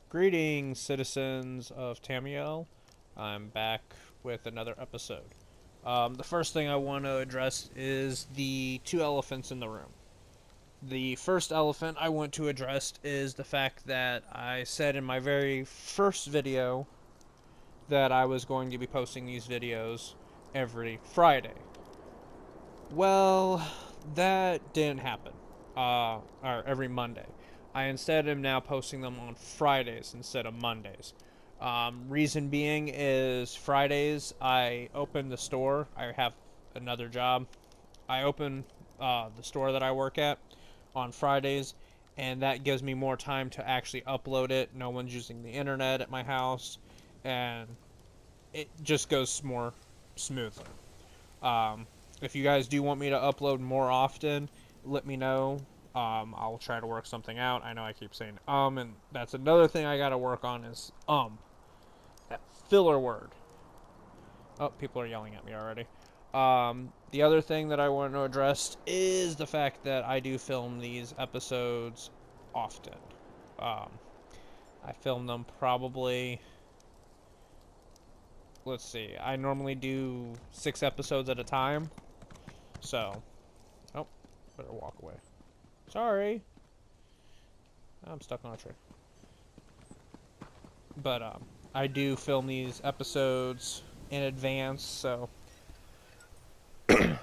Greetings, citizens of Tamiel. I'm back with another episode. The first thing I want to address is the two elephants in the room. The first elephant I want to address is the fact that I said in my very first video that I was going to be posting these videos every Friday. Well, that didn't happen. Or every Monday. I instead am now posting them on Fridays instead of Mondays. Reason being is Fridays I open the store. I have another job. I open the store that I work at on Fridays, and that gives me more time to actually upload it. No one's using the internet at my house, and it just goes more smoothly. If you guys do want me to upload more often, let me know. I'll try to work something out. I know I keep saying and that's another thing I gotta work on is that filler word. Oh, people are yelling at me already. The other thing that I want to address is the fact that I do film these episodes often. I film them probably, let's see, I normally do 6 episodes at a time. So, oh, better walk away. Sorry. I'm stuck on a tree. But, I do film these episodes in advance, so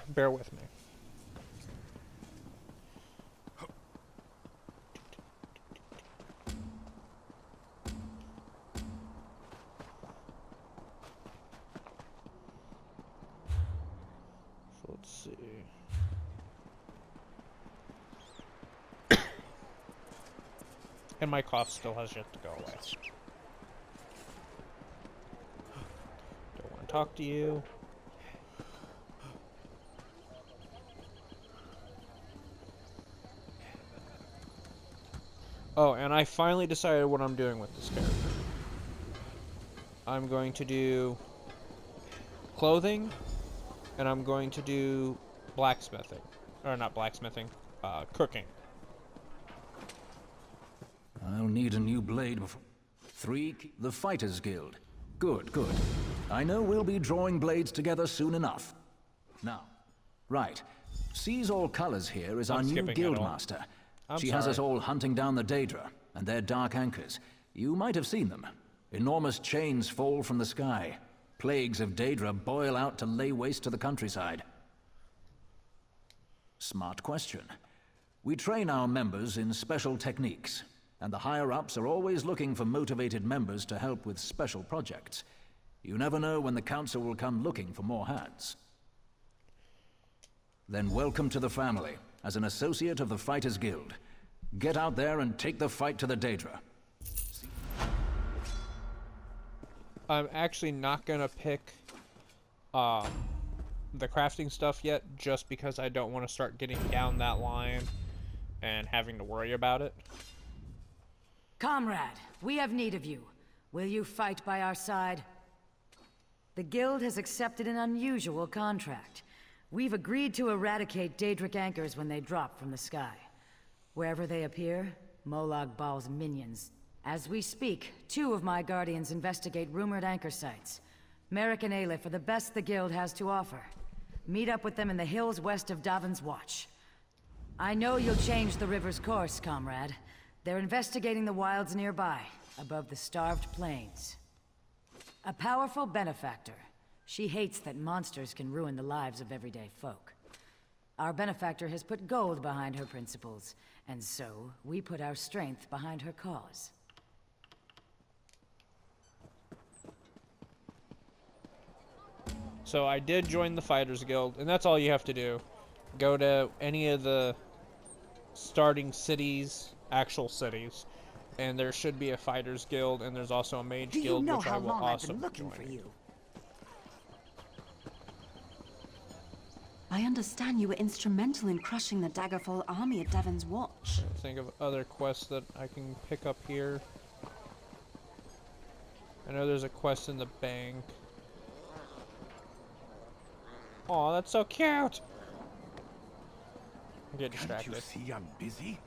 bear with me. So let's see. And my cough still has yet to go away. Don't want to talk to you. Oh, and I finally decided what I'm doing with this character. I'm going to do clothing, and I'm going to do blacksmithing. Or not blacksmithing, cooking. I'll need a new blade before... 3, the Fighters Guild. Good, good. I know we'll be drawing blades together soon enough. Now, right. Sees All Colors here is our new guildmaster. She has us all hunting down the Daedra and their dark anchors. You might have seen them. Enormous chains fall from the sky. Plagues of Daedra boil out to lay waste to the countryside. Smart question. We train our members in special techniques, and the higher-ups are always looking for motivated members to help with special projects. You never know when the council will come looking for more hands. Then welcome to the family, as an associate of the Fighters Guild. Get out there and take the fight to the Daedra. I'm actually not gonna pick the crafting stuff yet, just because I don't want to start getting down that line and having to worry about it. Comrade, we have need of you. Will you fight by our side? The Guild has accepted an unusual contract. We've agreed to eradicate Daedric anchors when they drop from the sky. Wherever they appear, Molag Bal's minions. As we speak, 2 of my guardians investigate rumored anchor sites. Merrick and Aleph are the best the Guild has to offer. Meet up with them in the hills west of Davin's Watch. I know you'll change the river's course, comrade. They're investigating the wilds nearby, above the starved plains. A powerful benefactor. She hates that monsters can ruin the lives of everyday folk. Our benefactor has put gold behind her principles, and so we put our strength behind her cause. So I did join the Fighters Guild, and that's all you have to do. Go to any of the starting cities, actual cities, and there should be a Fighters Guild, and there's also a Mage Guild, which I will also join. I understand you were instrumental in crushing the Daggerfall army at Davin's Watch. Think of other quests that I can pick up here. I know there's a quest in the bank. Aw, that's so cute! I get distracted. Can't you see I'm busy?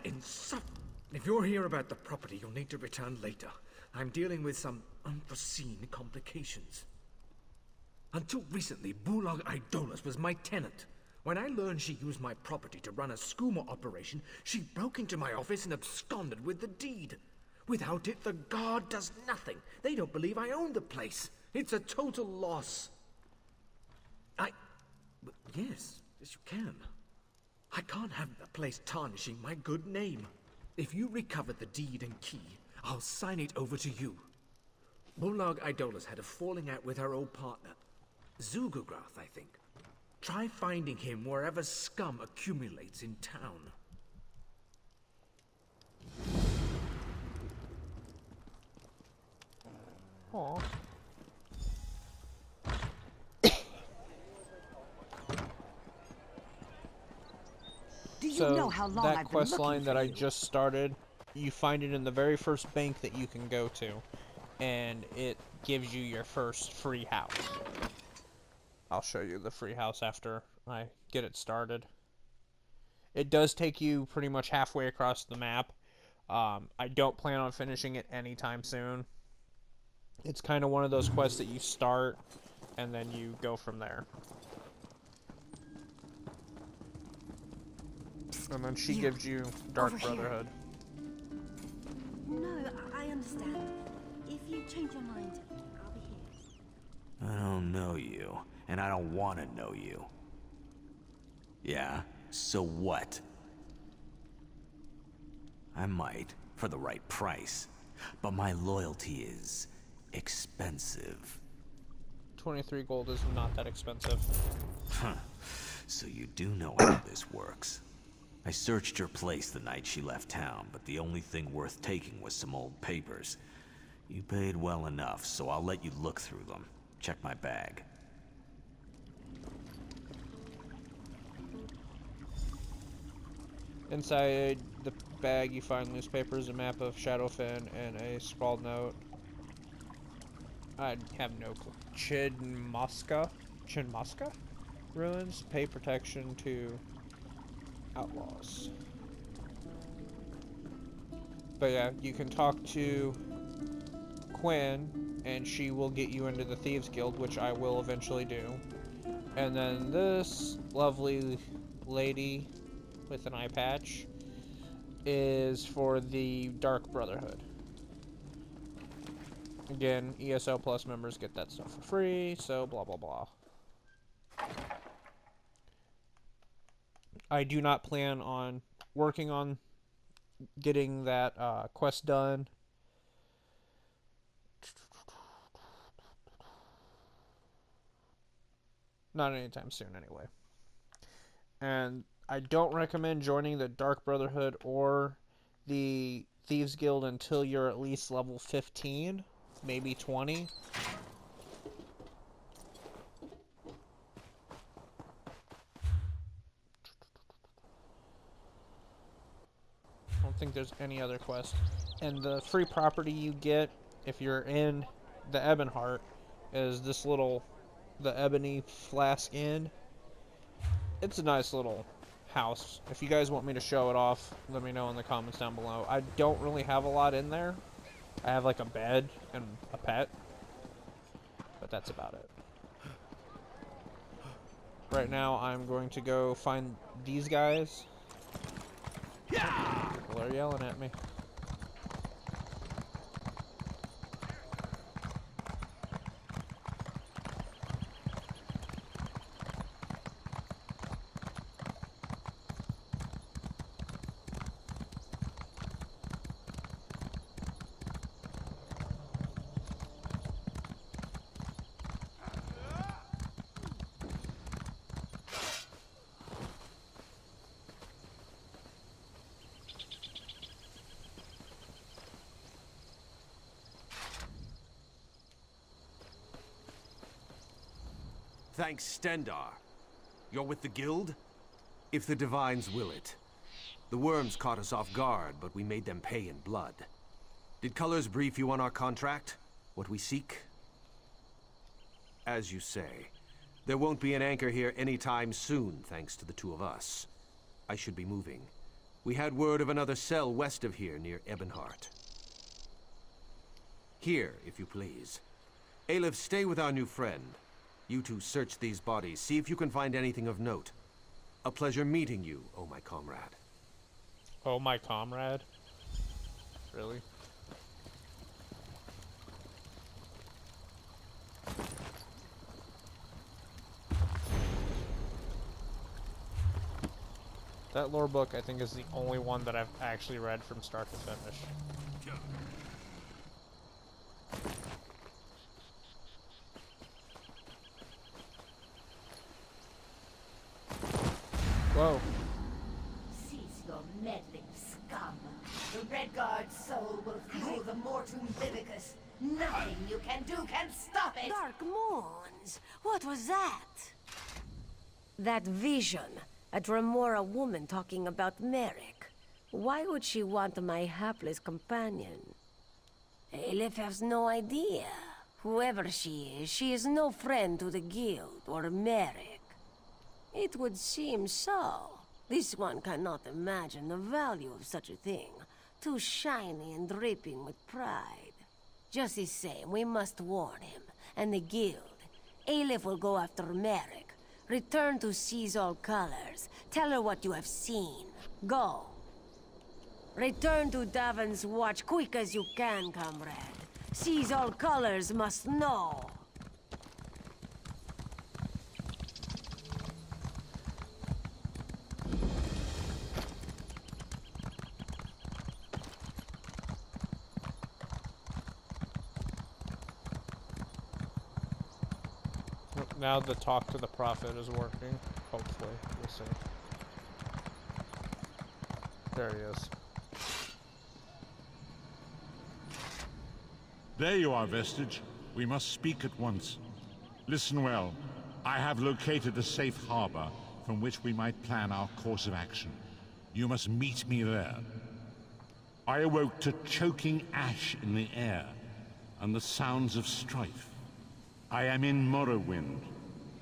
If you're here about the property, you'll need to return later. I'm dealing with some unforeseen complications. Until recently, Bulag Idolus was my tenant. When I learned she used my property to run a skooma operation, she broke into my office and absconded with the deed. Without it, the guard does nothing. They don't believe I own the place. It's a total loss. Yes, you can. I can't have the place tarnishing my good name. If you recover the deed and key, I'll sign it over to you. Bulag Idolus had a falling out with her old partner, Zugugrath, I think. Try finding him wherever scum accumulates in town. Aww. Do you So know how long that I've been quest looking line that for I you? just started, you find it in the very first bank that you can go to, and it gives you your first free house. I'll show you the free house after I get it started. It does take you pretty much halfway across the map. I don't plan on finishing it anytime soon. It's kind of one of those quests that you start and then you go from there. And then she gives you Dark over here. Brotherhood. No, I understand. If you change your mind, I'll be here. I don't know you, and I don't want to know you. Yeah, so what? I might, for the right price, but my loyalty is expensive. 23 gold is not that expensive. Huh. So you do know how this works. I searched your place the night she left town, but the only thing worth taking was some old papers. You paid well enough, so I'll let you look through them. Check my bag. Inside the bag, you find newspapers, a map of Shadowfen, and a scrawled note. I have no clue. Chinmaska? Ruins pay protection to outlaws. But yeah, you can talk to Quinn, and she will get you into the Thieves Guild, which I will eventually do. And then this lovely lady with an eye patch is for the Dark Brotherhood. Again, ESO Plus members get that stuff for free, so blah blah blah. I do not plan on working on getting that quest done. Not anytime soon, anyway. And I don't recommend joining the Dark Brotherhood or the Thieves Guild until you're at least level 15, maybe 20. I don't think there's any other quest. And the free property you get if you're in the Ebonheart is this little, the Ebony Flask Inn. It's a nice little house. If you guys want me to show it off, let me know in the comments down below. I don't really have a lot in there. I have like a bed and a pet, but that's about it. Right now, I'm going to go find these guys. People are yelling at me. Thanks, Stendar. You're with the guild? If the divines will it. The worms caught us off guard, but we made them pay in blood. Did Colors brief you on our contract? What we seek? As you say, there won't be an anchor here anytime soon, thanks to the two of us. I should be moving. We had word of another cell west of here, near Ebonheart. Here, if you please. Aleph, stay with our new friend. You two search these bodies, see if you can find anything of note. A pleasure meeting you, oh my comrade. Oh, my comrade? Really? That lore book, I think, is the only one that I've actually read from start to finish. Whoa. Cease your meddling, scum. The Red Guard's soul will fuel the Mortum Vivicus. Nothing you can do can stop it! Dark Moons! What was that? That vision. A Dremora woman talking about Merrick. Why would she want my hapless companion? Aleph has no idea. Whoever she is no friend to the Guild or Merrick. It would seem so. This one cannot imagine the value of such a thing. Too shiny and dripping with pride. Just the same, we must warn him. And the Guild. Aleph will go after Merrick. Return to Seize All Colors. Tell her what you have seen. Go. Return to Davon's Watch quick as you can, comrade. Seize All Colors must know. Now the talk to the prophet is working. Hopefully. We'll see. There he is. There you are, Vestige. We must speak at once. Listen well. I have located a safe harbor from which we might plan our course of action. You must meet me there. I awoke to choking ash in the air and the sounds of strife. I am in Morrowind,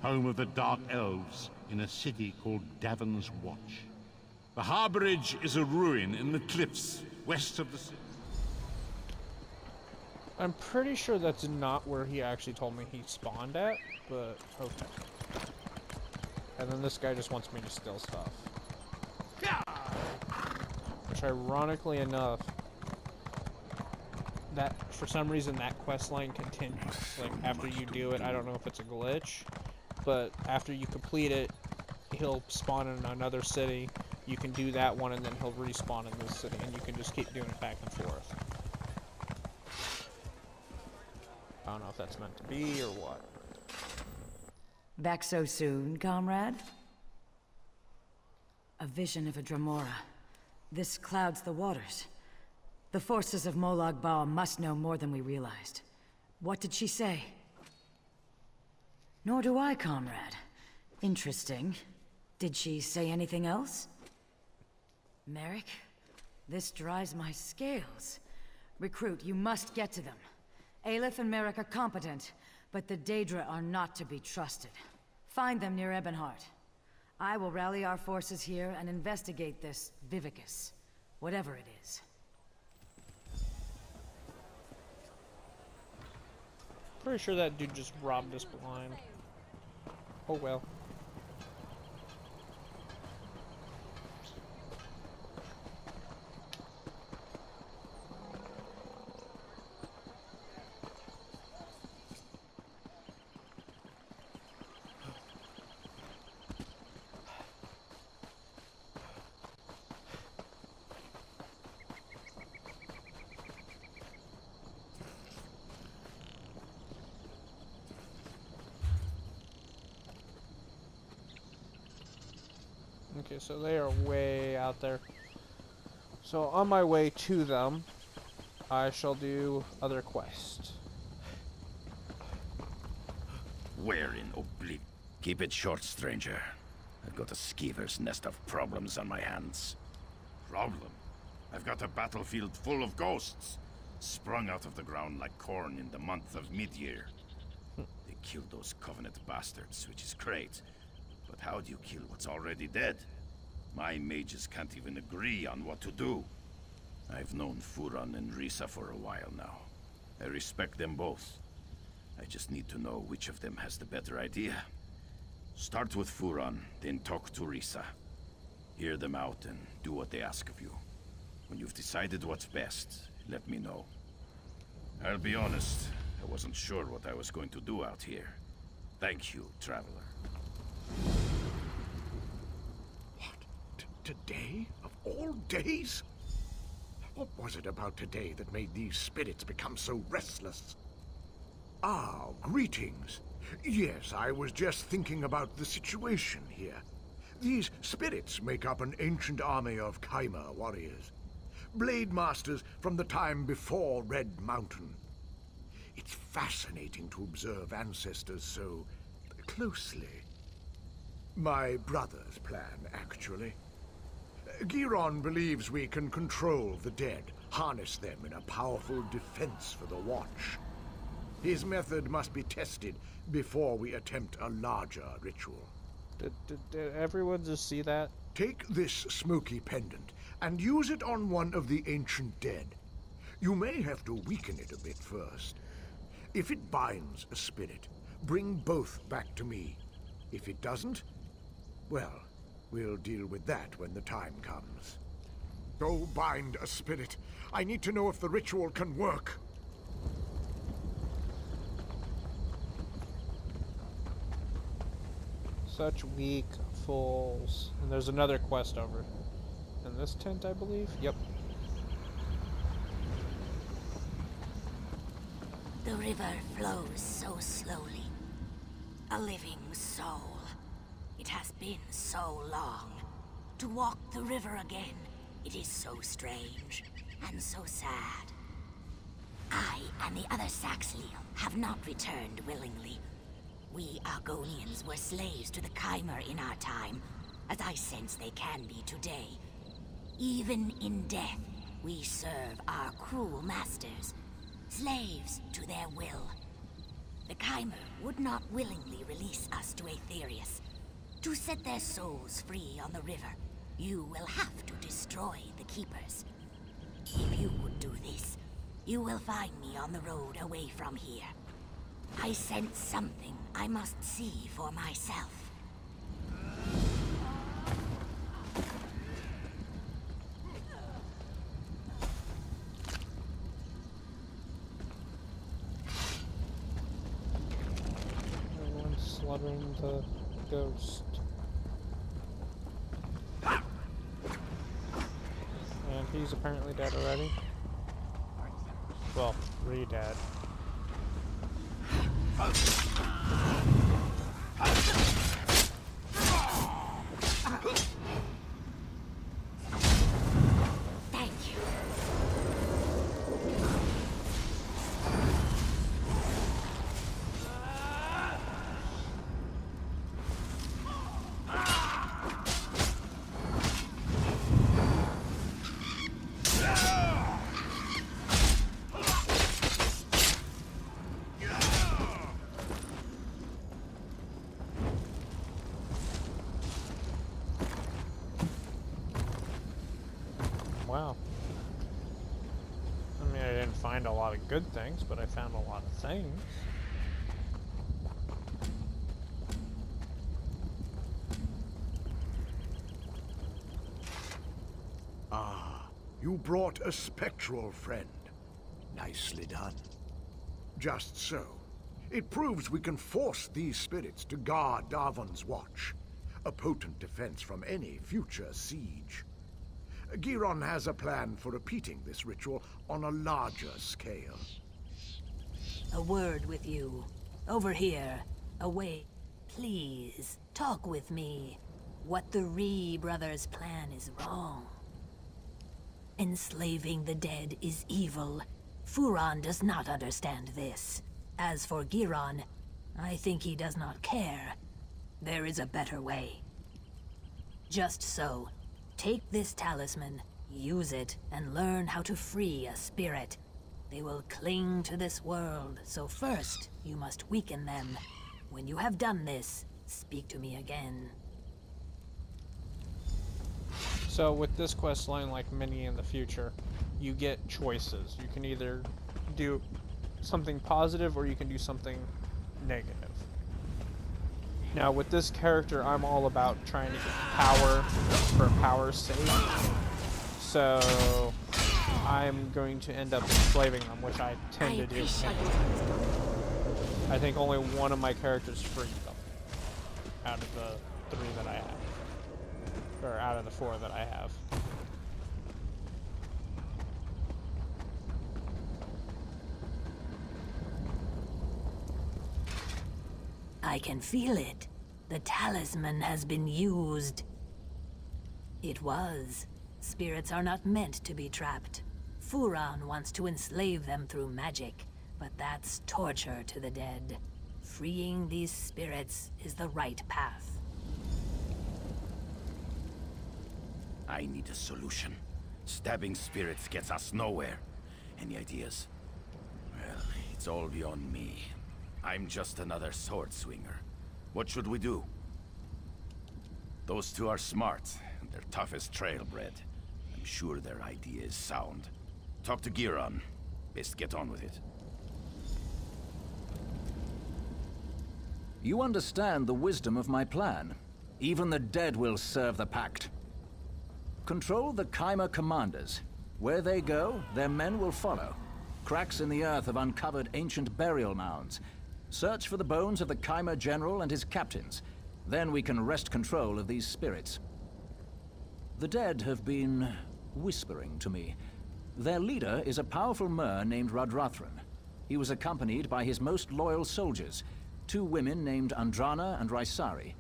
home of the Dark Elves, in a city called Davon's Watch. The harborage is a ruin in the cliffs west of the city. I'm pretty sure that's not where he actually told me he spawned at, but okay. And then this guy just wants me to steal stuff. Which, ironically enough, that for some reason that quest line continues. Like after you do it, I don't know if it's a glitch, but after you complete it, he'll spawn in another city. You can do that one, and then he'll respawn in this city, and you can just keep doing it back and forth. I don't know if that's meant to be or what. Back so soon, comrade? A vision of a Dremora. This clouds the waters. The forces of Molag Bal must know more than we realized. What did she say? Nor do I, comrade. Interesting. Did she say anything else? Merrick, this dries my scales. Recruit, you must get to them. Aleph and Merrick are competent, but the Daedra are not to be trusted. Find them near Ebonheart. I will rally our forces here and investigate this Vivicus, whatever it is. Pretty sure that dude just robbed us blind. Oh well. Okay, so they are way out there. So on my way to them, I shall do other quests. Where in Obliv? Keep it short, stranger. I've got a skeever's nest of problems on my hands. Problem? I've got a battlefield full of ghosts, sprung out of the ground like corn in the month of mid-year. They killed those Covenant bastards, which is great. But how do you kill what's already dead? My mages can't even agree on what to do. I've known Furan and Risa for a while now. I respect them both. I just need to know which of them has the better idea. Start with Furan, then talk to Risa. Hear them out and do what they ask of you. When you've decided what's best, let me know. I'll be honest, I wasn't sure what I was going to do out here. Thank you, Traveler. What? Today? Of all days? What was it about today that made these spirits become so restless? Ah, greetings. Yes, I was just thinking about the situation here. These spirits make up an ancient army of Kaimer warriors. Blade masters from the time before Red Mountain. It's fascinating to observe ancestors so closely. My brother's plan, actually. Giron believes we can control the dead, harness them in a powerful defense for the Watch. His method must be tested before we attempt a larger ritual. Did everyone just see that? Take this smoky pendant and use it on one of the ancient dead. You may have to weaken it a bit first. If it binds a spirit, bring both back to me. If it doesn't, well, we'll deal with that when the time comes. Go bind a spirit. I need to know if the ritual can work. Such weak fools. And there's another quest over in this tent, I believe. Yep. The river flows so slowly. A living soul. It has been so long. To walk the river again, it is so strange and so sad. I and the other Saxley have not returned willingly. We Argonians were slaves to the Chimer in our time, as I sense they can be today. Even in death, we serve our cruel masters, slaves to their will. The Chimer would not willingly release us to Aetherius. To set their souls free on the river, you will have to destroy the Keepers. If you would do this, you will find me on the road away from here. I sense something I must see for myself. Everyone's slaughtering the ghost. And he's apparently dead already. Well, re-dead. Thank you. Wow. I mean, I didn't find a lot of good things, but I found a lot of things. Ah, you brought a spectral friend. Nicely done. Just so. It proves we can force these spirits to guard Darvan's watch. A potent defense from any future siege. Giron has a plan for repeating this ritual on a larger scale. A word with you. Over here. Away. Please, talk with me. What the Ree brothers' plan is wrong. Enslaving the dead is evil. Furan does not understand this. As for Giron, I think he does not care. There is a better way. Just so. Take this talisman, use it, and learn how to free a spirit. They will cling to this world, so first, you must weaken them. When you have done this, speak to me again. So with this quest line, like many in the future, you get choices. You can either do something positive or you can do something negative. Now with this character, I'm all about trying to get power for power's sake. So I'm going to end up enslaving them, which I tend to do. I think only one of my characters freed them out of the 3 that I have. Or out of the 4 that I have. I can feel it. The talisman has been used. It was. Spirits are not meant to be trapped. Furon wants to enslave them through magic, but that's torture to the dead. Freeing these spirits is the right path. I need a solution. Stabbing spirits gets us nowhere. Any ideas? Well, it's all beyond me. I'm just another sword swinger. What should we do? Those 2 are smart, and they're tough as trailbred. I'm sure their idea is sound. Talk to Giron. Best get on with it. You understand the wisdom of my plan. Even the dead will serve the pact. Control the Chimera commanders. Where they go, their men will follow. Cracks in the earth have uncovered ancient burial mounds. Search for the bones of the Chimera general and his captains. Then we can wrest control of these spirits. The dead have been whispering to me. Their leader is a powerful Mer named Radrathran. He was accompanied by his most loyal soldiers, 2 women named Andrana and Raisari.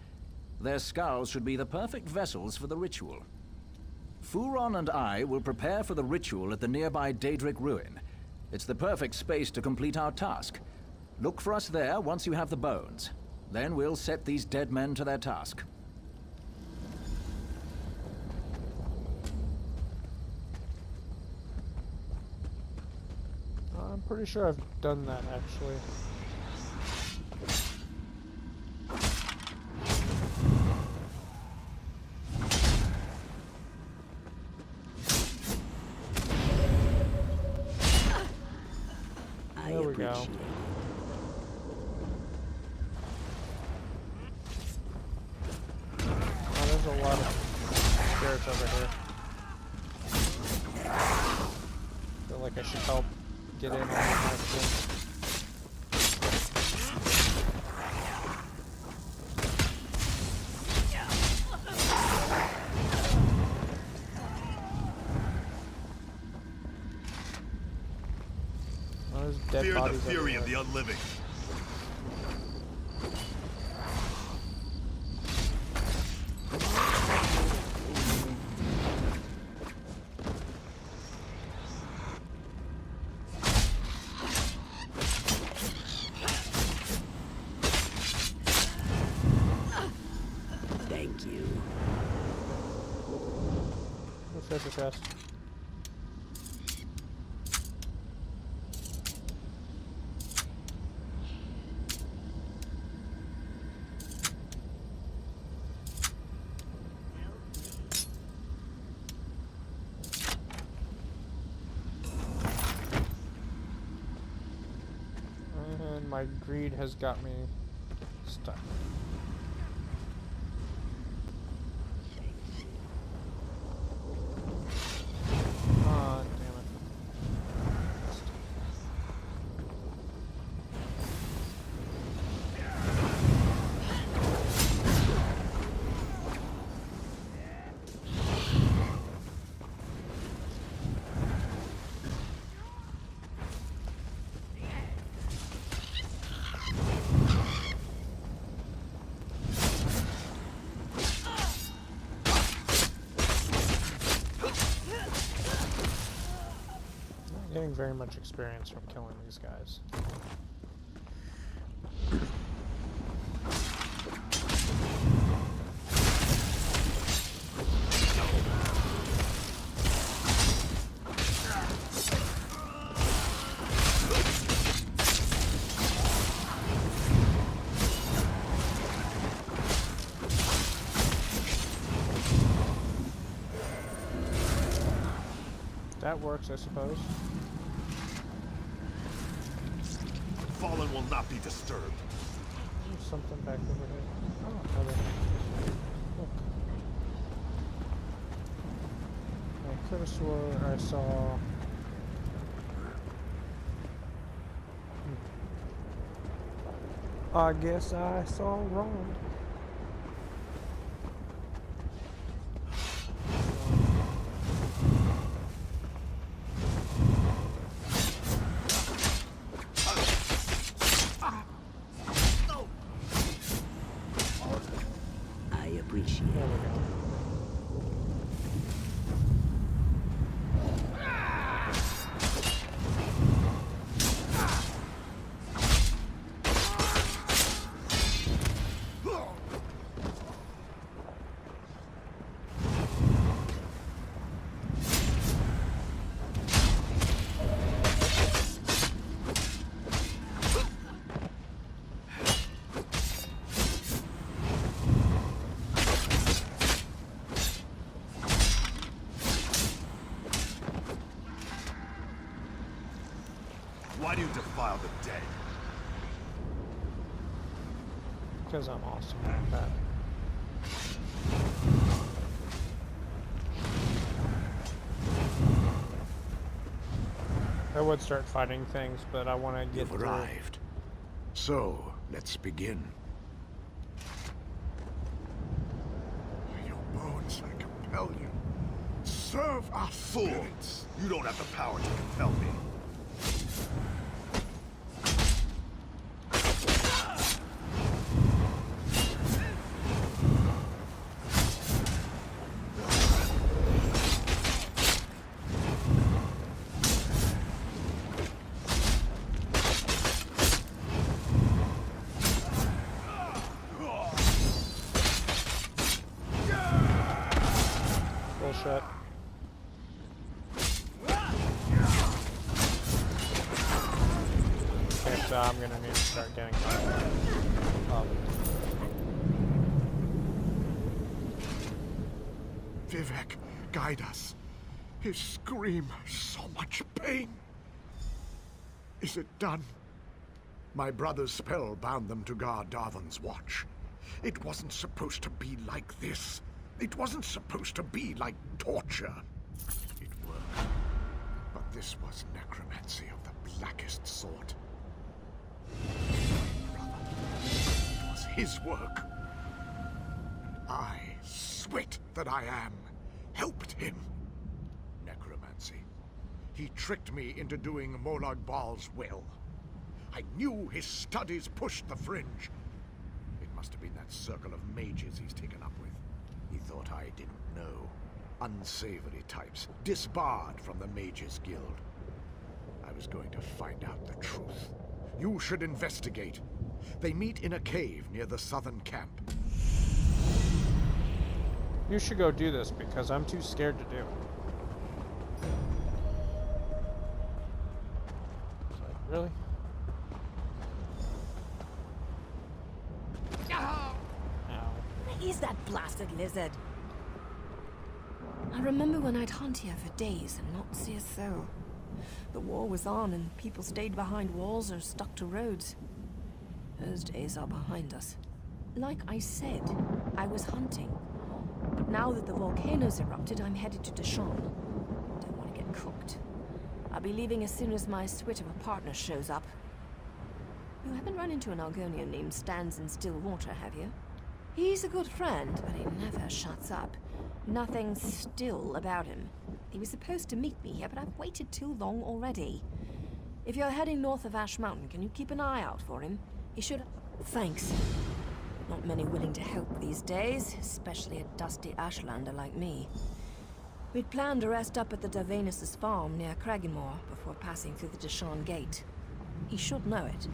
Their skulls should be the perfect vessels for the ritual. Furon and I will prepare for the ritual at the nearby Daedric ruin. It's the perfect space to complete our task. Look for us there once you have the bones. Then we'll set these dead men to their task. I'm pretty sure I've done that, actually. There we go. Oh, there's a lot of spirits over here. I feel like I should help get in on that thing. Dead Fear the bodies fury of everywhere. the unliving. Thank you. Let's hit the chest. And my greed has got me stuck. Ah, damn it. Not getting very much experience from killing these guys. That works, I suppose. Fallen will not be disturbed. There's something back over here. Oh, another. Look. I could have swore I saw. I guess I saw wrong. I appreciate There we it. go. Why do you defile the dead? Because I'm awesome like that. I would start fighting things, but I want to get You've arrived. So, let's begin. By your bones, I compel you. Serve our spirits. You don't have the power to compel me. Bullshit. Okay, so I'm gonna need to start getting up. Vivek, guide us. His scream, so much pain. Is it done? My brother's spell bound them to guard Darvan's watch. It wasn't supposed to be like this. It wasn't supposed to be like torture. It worked. But this was necromancy of the blackest sort. Brother, it was his work. And I, swit that I am, helped him. Necromancy. He tricked me into doing Molag Bal's will. I knew his studies pushed the fringe. It must have been that circle of mages he's taken up with. He thought I didn't know. Unsavory types, disbarred from the Mages Guild. I was going to find out the truth. You should investigate. They meet in a cave near the southern camp. You should go do this because I'm too scared to do it. It's like, really? Ow. Where is that blasted lizard? I remember when I'd hunt here for days and not see a soul. The war was on and people stayed behind walls or stuck to roads. Those days are behind us. Like I said, I was hunting. But now that the volcano's erupted, I'm headed to Deshaun. Don't want to get cooked. I'll be leaving as soon as my swit of a partner shows up. You haven't run into an Argonian named Stands in Stillwater, have you? He's a good friend, but he never shuts up. Nothing still about him. He was supposed to meet me here, but I've waited too long already. If you're heading north of Ash Mountain, can you keep an eye out for him? He should... Thanks. Not many willing to help these days, especially a dusty Ashlander like me. We'd planned to rest up at the Davanus' farm near Cragganmore before passing through the Deshaun Gate. He should know it.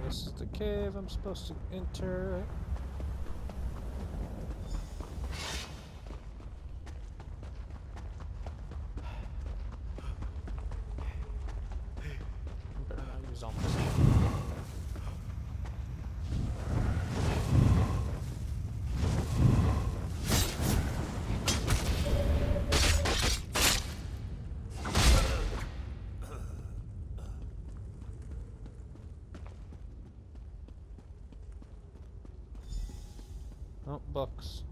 This is the cave I'm supposed to enter. I better not use all my stuff. Oh, books.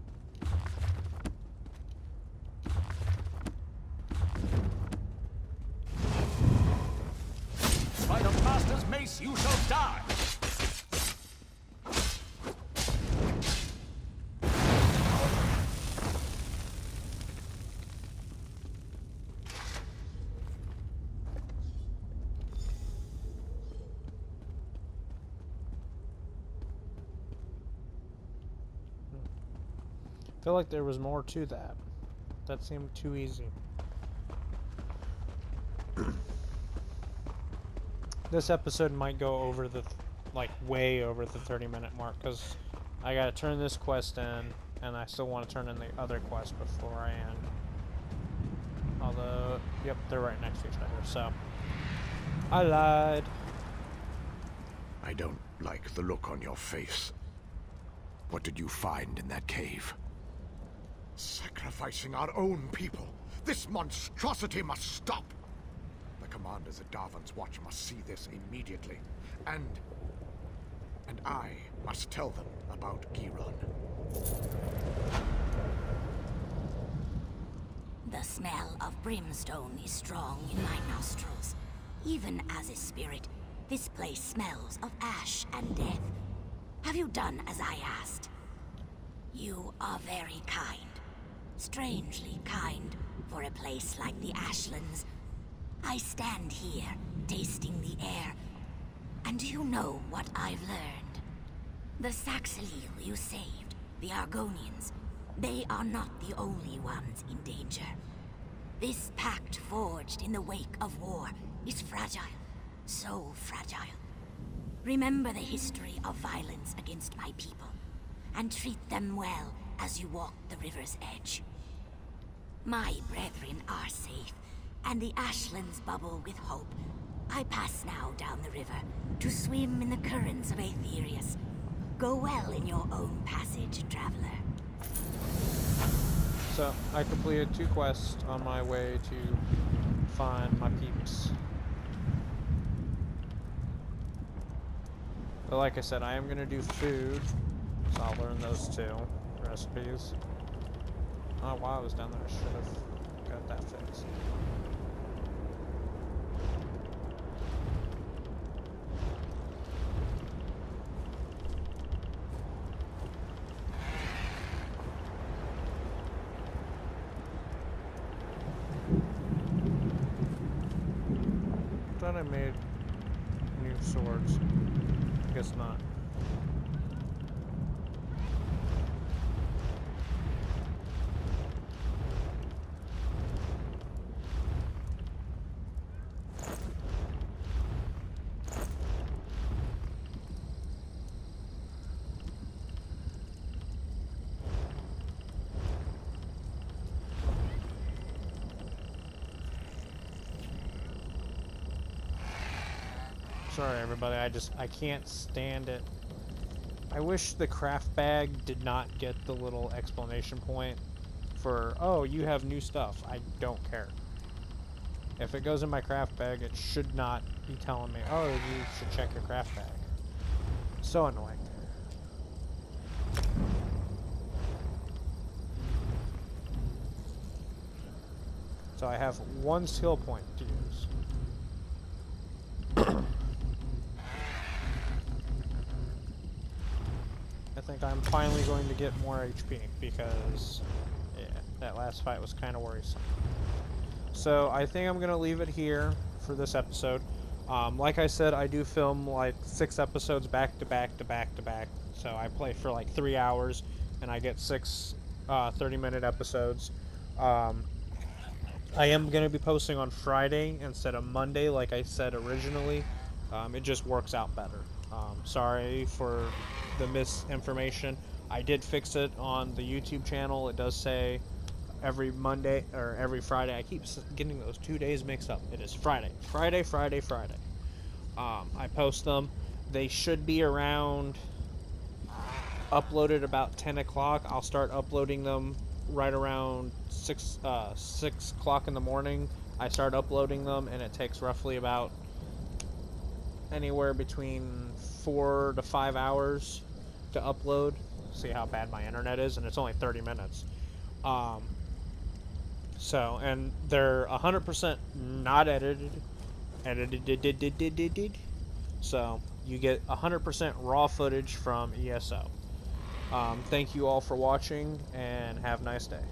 By the master's mace, you shall die! I feel like there was more to that. That seemed too easy. This episode might go over the, like, way over the 30-minute mark, because I gotta turn this quest in, and I still want to turn in the other quest before I end. Although, yep, they're right next to each other, so. I lied. I don't like the look on your face. What did you find in that cave? Sacrificing our own people! This monstrosity must stop! The commanders at Darvan's Watch must see this immediately. And I must tell them about Giron. The smell of brimstone is strong in my nostrils. Even as a spirit, this place smells of ash and death. Have you done as I asked? You are very kind. Strangely kind for a place like the Ashlands. I stand here, tasting the air, and do you know what I've learned? The Saxilil you saved, the Argonians, they are not the only ones in danger. This pact forged in the wake of war is fragile, so fragile. Remember the history of violence against my people, and treat them well as you walk the river's edge. My brethren are safe, and the Ashlands bubble with hope. I pass now down the river to swim in the currents of Aetherius. Go well in your own passage, traveler. So, I completed 2 quests on my way to find my peeps. But like I said, I am going to do food, so I'll learn those 2 recipes. Oh, while I was down there, I should have got that fixed. I thought I made new swords. I guess not. Sorry everybody, I can't stand it. I wish the craft bag did not get the little explanation point for, oh, you have new stuff. I don't care. If it goes in my craft bag, it should not be telling me, oh, you should check your craft bag. So annoying. So I have 1 skill point to use. I think I'm finally going to get more HP because, yeah, that last fight was kind of worrisome. So I think I'm going to leave it here for this episode. Like I said, I do film like 6 episodes back to back to back to back. So I play for like 3 hours and I get 6 30-minute episodes. I am going to be posting on Friday instead of Monday like I said originally. It just works out better. Sorry for the misinformation. I did fix it on the YouTube channel. It does say every Monday or every Friday. I keep getting those 2 days mixed up. It is Friday. Friday. I post them. They should be around uploaded about 10 o'clock. I'll start uploading them right around 6 o'clock in the morning. I start uploading them and it takes roughly about anywhere between 4 to 5 hours to upload. see how bad my internet is, and it's only 30 minutes. So, and they're 100% not edited. So, you get 100% raw footage from ESO. Thank you all for watching, and have a nice day.